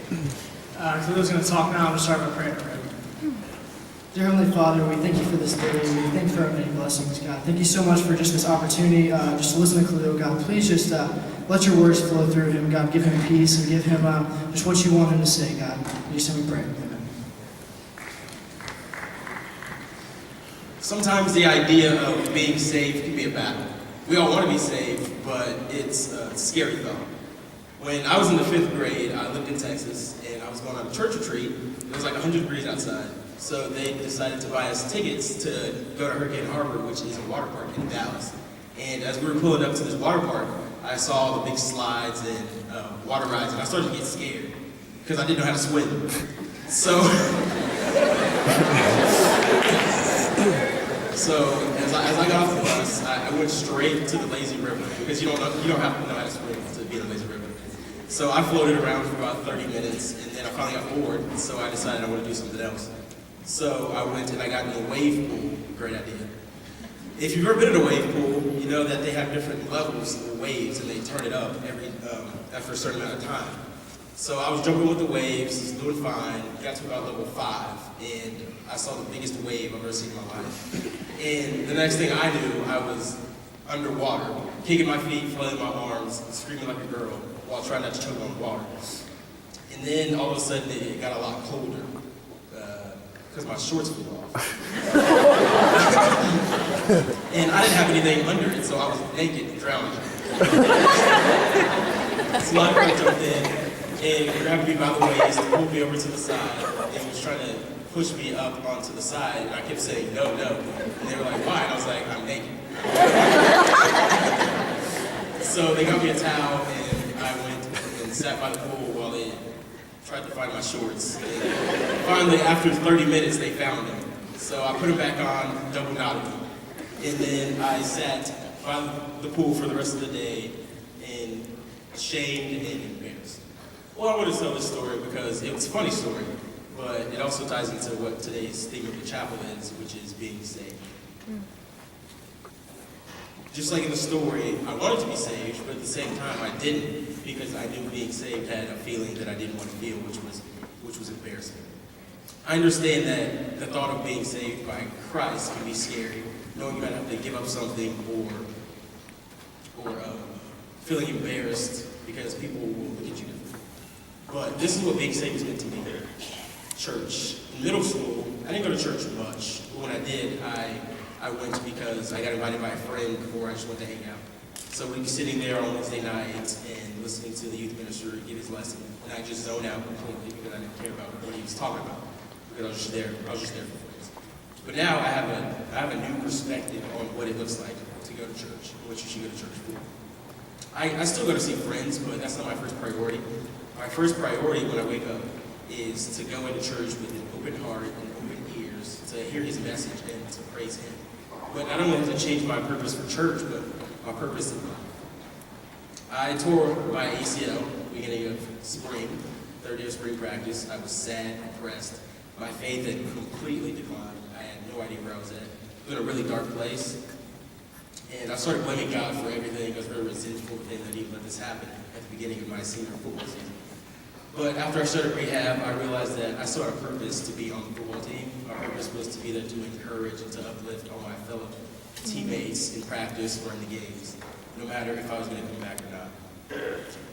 Khalil's going to talk now. I'm going to start by praying. Dear Heavenly Father, we thank you for this day. We thank you for our many blessings, God. Thank you so much for just this opportunity just to listen to Khalil, God. Please just let your words flow through him, God. Give him peace and give him just what you want him to say, God. In your name we pray. Amen. Sometimes the idea of being saved can be a battle. We all want to be saved, but it's a scary thought. When I was in the 5th grade, I lived in Texas, and I was going on a church retreat. It was like 100 degrees outside. So they decided to buy us tickets to go to Hurricane Harbor, which is a water park in Dallas. And as we were pulling up to this water park, I saw all the big slides and water rides, and I started to get scared because I didn't know how to swim. So, as I got off the bus, I went straight to the lazy river because you don't have to know how to swim to be in the lazy river. So I floated around for about 30 minutes, and then I finally got bored. So I decided I want to do something else. So I went and I got in a wave pool. Great idea. If you've ever been in a wave pool, you know that they have different levels of waves and they turn it up after a certain amount of time. So I was jumping with the waves, doing fine, got to about level 5, and I saw the biggest wave I've ever seen in my life. And the next thing I knew, I was underwater, kicking my feet, flailing my arms, screaming like a girl while trying not to choke on the water. And then all of a sudden it got a lot colder. Because my shorts flew off. And I didn't have anything under it, so I was naked and drowning. So I jumped in and grabbed me by the waist, pulled me over to the side, and was trying to push me up onto the side. And I kept saying, no, no. And they were like, why? And I was like, I'm naked. So they got me a towel, and I went and sat by the pool while they tried to find my shorts. And finally, after 30 minutes, they found them. So I put them back on, double knotted them. And then I sat by the pool for the rest of the day and shamed and embarrassed. Well, I want to tell this story because it was a funny story, but it also ties into what today's theme of the chapel is, which is being saved. Just like in the story, I wanted to be saved, but at the same time, I didn't, because I knew being saved had a feeling that I didn't want to feel, which was embarrassment. I understand that the thought of being saved by Christ can be scary, knowing you might have to give up something or feeling embarrassed because people will look at you differently. But this is what being saved is meant to be. Church. In middle school, I didn't go to church much, but when I did, I went because I got invited by a friend or I just went to hang out. So we'd be sitting there on Wednesday nights and listening to the youth minister give his lesson, and I just zoned out completely because I didn't care about what he was talking about, because I was just there for friends. But now I have a new perspective on what it looks like to go to church, and what you should go to church for. I still go to see friends, but that's not my first priority. My first priority when I wake up is to go into church with an open heart and open ears to hear his message and to praise him. But I don't have to change my purpose for church, but my purpose in life. I tore my ACL beginning of spring, 3rd day of spring practice. I was sad, depressed. My faith had completely declined. I had no idea where I was at. I was in a really dark place. And I started blaming God for everything. I was very resentful of him that he let this happen at the beginning of my senior football season. But after I started rehab, I realized that I still had a purpose to be on the football team. My purpose was to be there to encourage and to uplift all my fellow teammates in practice or in the games, no matter if I was going to come back or not.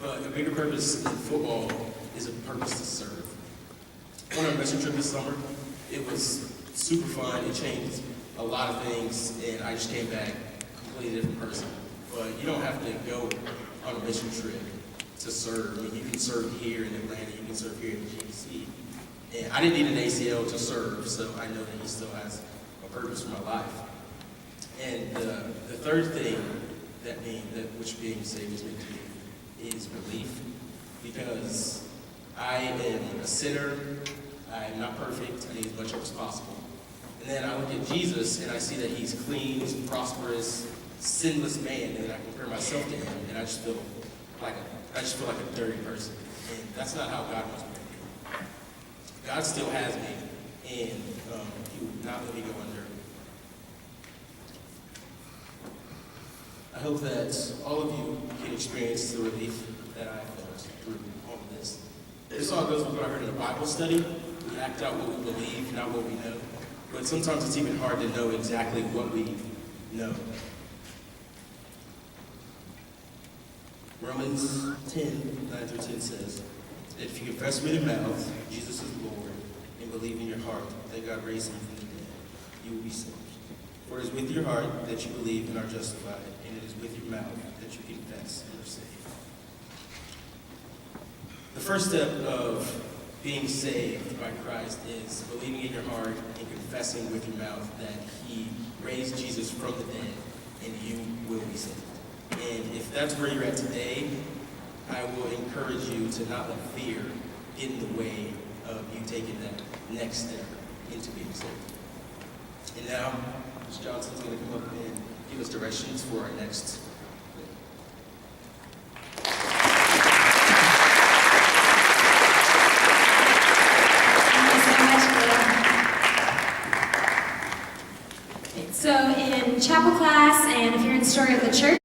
But a bigger purpose in football is a purpose to serve. I went on a mission trip this summer. It was super fun. It changed a lot of things, and I just came back a completely different person. But you don't have to go on a mission trip to serve. I mean, you can serve here in Atlanta, you can serve here in the GDC. And I didn't need an ACL to serve, so I know that he still has a purpose for my life. And the third thing which being saved is meant to be is relief, because I am a sinner, I am not perfect, I need as much help as possible. And then I look at Jesus and I see that he's clean, he's prosperous, sinless man, and then I compare myself to him, and I just feel like a dirty person. And that's not how God wants me to be. God still has me, and he will not let me go under. I hope that all of you can experience the relief that I felt through all of this. This all goes with what I heard in a Bible study. We act out what we believe, not what we know. But sometimes it's even hard to know exactly what we know. Romans 10, 9 through 10 says that if you confess with your mouth Jesus is Lord and believe in your heart that God raised him from the dead, you will be saved. For it is with your heart that you believe and are justified, and it is with your mouth that you confess and are saved. The first step of being saved by Christ is believing in your heart and confessing with your mouth that he raised Jesus from the dead, and you will be saved. And if that's where you're at today, I will encourage you to not let fear get in the way of you taking that next step into being saved. And now, Ms. Johnson's going to come up and give us directions for our next. So in chapel class, and if you're in the story of the church,